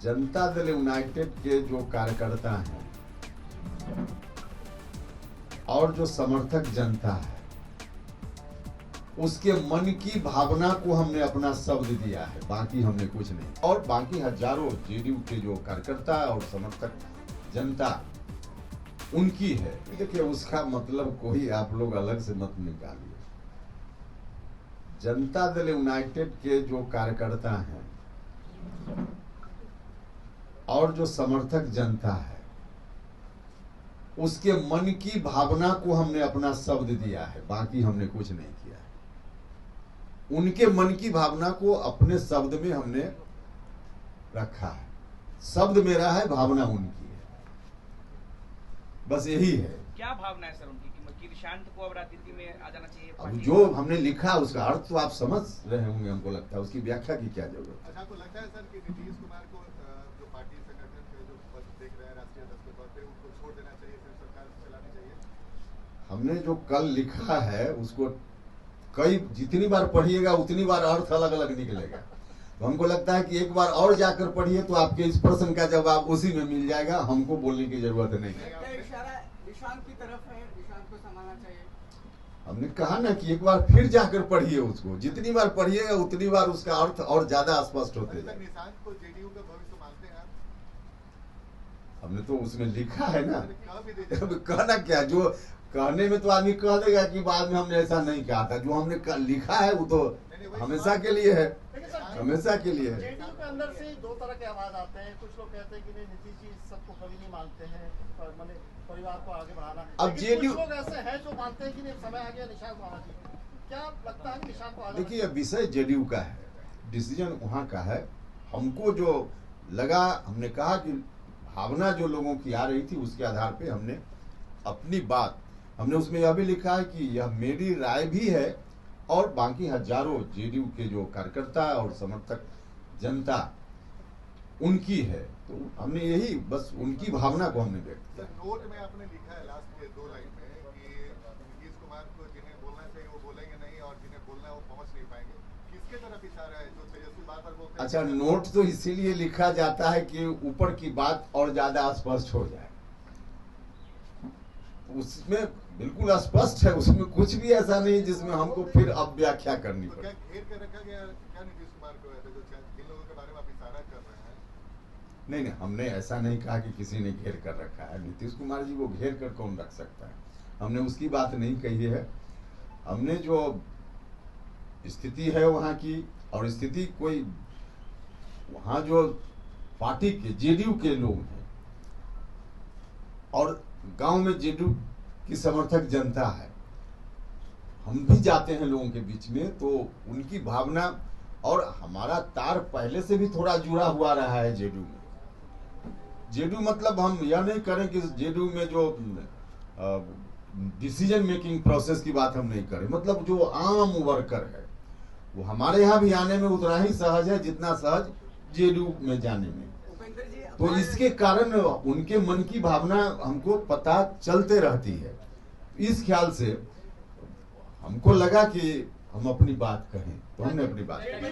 Janata Dal United के जो कार्यकर्ता हैं और जो समर्थक जनता है उसके मन की भावना को हमने अपना शब्द दिया है, बाकी हमने कुछ नहीं। और बाकी हजारों जेडीयू के जो कार्यकर्ता और समर्थक जनता उनकी है। देखिए उसका मतलब कोई आप लोग अलग से मत निकालिए। जनता दल यूनाइटेड के जो कार्यकर्ता हैं और जो समर्थक जनता है उसके मन की भावना को हमने अपना शब्द दिया है, बाकी हमने कुछ नहीं किया है। उनके मन की भावना को अपने शब्द में हमने रखा है। शब्द मेरा है, भावना उनकी है, बस यही है। क्या भावना है सर उनकी कि निशांत को अब राजनीति में आ जाना चाहिए? अब जो हमने लिखा उसका अर्थ तो आप समझ रहे होंगे, हमको लगता है उसकी व्याख्या की क्या जरूरत है। अच्छा, आपको लगता है सर कि नीतीश कुमार को जो पार्टी संगठन के जो पद देख रहे हैं राष्ट्रीय अध्यक्ष के तौर पे उनको छोड़ देना चाहिए, फिर सरकार चलानी चाहिए? हमने जो कल लिखा है उसको जितनी बार पढ़िएगा उतनी बार अर्थ अलग अलग निकलेगा। तो हमको लगता है कि एक बार और जाकर पढ़िए तो आपके इस प्रश्न का जवाब उसी में मिल जाएगा, हमको बोलने की जरूरत नहीं है। निशांत की तरफ है, निशांत को संभालना चाहिए। हमने कहा ना कि एक बार फिर जाकर पढ़िए उसको, जितनी बार पढ़िएगा उतनी बार उसका अर्थ और ज्यादा स्पष्ट होते जाएगा। निशांत को जेडीयू का भविष्य मानते हैं आप? हमने तो उसमें लिखा है ना। कह भी दीजिए। कहना क्या, जो कहने में तो आदमी कह देगा कि बाद में हमने ऐसा नहीं कहा था। जो हमने लिखा है वो तो हमेशा के लिए है, हमेशा के लिए है। जेडीयू के अंदर से दो तरह के आवाज आते हैं। कुछ लोग कहते हैं कि नहीं, नीतीश जी सबको कभी नहीं मानते हैं, माने परिवार को आगे बढ़ाना। अब जेडीयू कुछ लोग ऐसे हैं जो मानते हैं कि नहीं, समय आ गया निशांत को आना चाहिए। क्या लगता है कि निशांत को आना? देखिए विषय जेडीयू का है, डिसीजन वहाँ का है। हमको जो लगा, हमने कहा कि भावना जो लोगों की आ रही थी उसके आधार पे हमने अपनी बात, हमने उसमें यह भी लिखा है कि यह मेरी राय भी है और बाकी हजारों जेडीयू के जो कार्यकर्ता और समर्थक जनता उनकी है। तो हमने यही बस उनकी भावना को हमने व्यक्त किया। सर, नोट में आपने लिखा है लास्ट के 2 लाइन में कि नीतीश कुमार को जिन्हें बोलना चाहिए वो बोलेंगे नहीं और जिन्हें बोलना है वो पहुंच नहीं पाएंगे। किसके तरफ इशारा है? जो तेजस्वी बार-बार बोलते हैं। अच्छा, नोट तो इसीलिए लिखा जाता है कि ऊपर की बात और ज्यादा स्पष्ट हो जाए। उसमें बिल्कुल स्पष्ट है, उसमें कुछ भी ऐसा नहीं जिसमें हमको फिर अब व्याख्या करनी तो पड़े। क्या घेर कर रखा गया क्या नीतीश कुमार को, ऐसे जो जिन लोगों के बारे में आप इशारा कर रहे हैं? नहीं, हमने ऐसा नहीं कहा कि किसी ने घेर कर रखा है। नीतीश कुमार जी को घेर कर कौन रख सकता है? हमने उसकी बात नहीं कही है। हमने जो स्थिति है वहाँ की, और स्थिति कोई वहाँ जो पार्टी के जेडीयू के लोग हैं और गांव में जेडीयू की समर्थक जनता है, हम भी जाते हैं लोगों के बीच में, तो उनकी भावना और हमारा तार पहले से भी थोड़ा जुड़ा हुआ रहा है जेडीयू में। जेडीयू मतलब हम यह नहीं करें कि जेडीयू में जो डिसीजन मेकिंग प्रोसेस की बात हम नहीं करें, मतलब जो आम वर्कर है वो हमारे यहाँ भी आने में उतना ही सहज है जितना सहज जेडीयू में जाने में। तो इसके कारण उनके मन की भावना हमको पता चलते रहती है। इस ख्याल से हमको लगा कि हम अपनी बात कहें, तो हमने अपनी बात कही।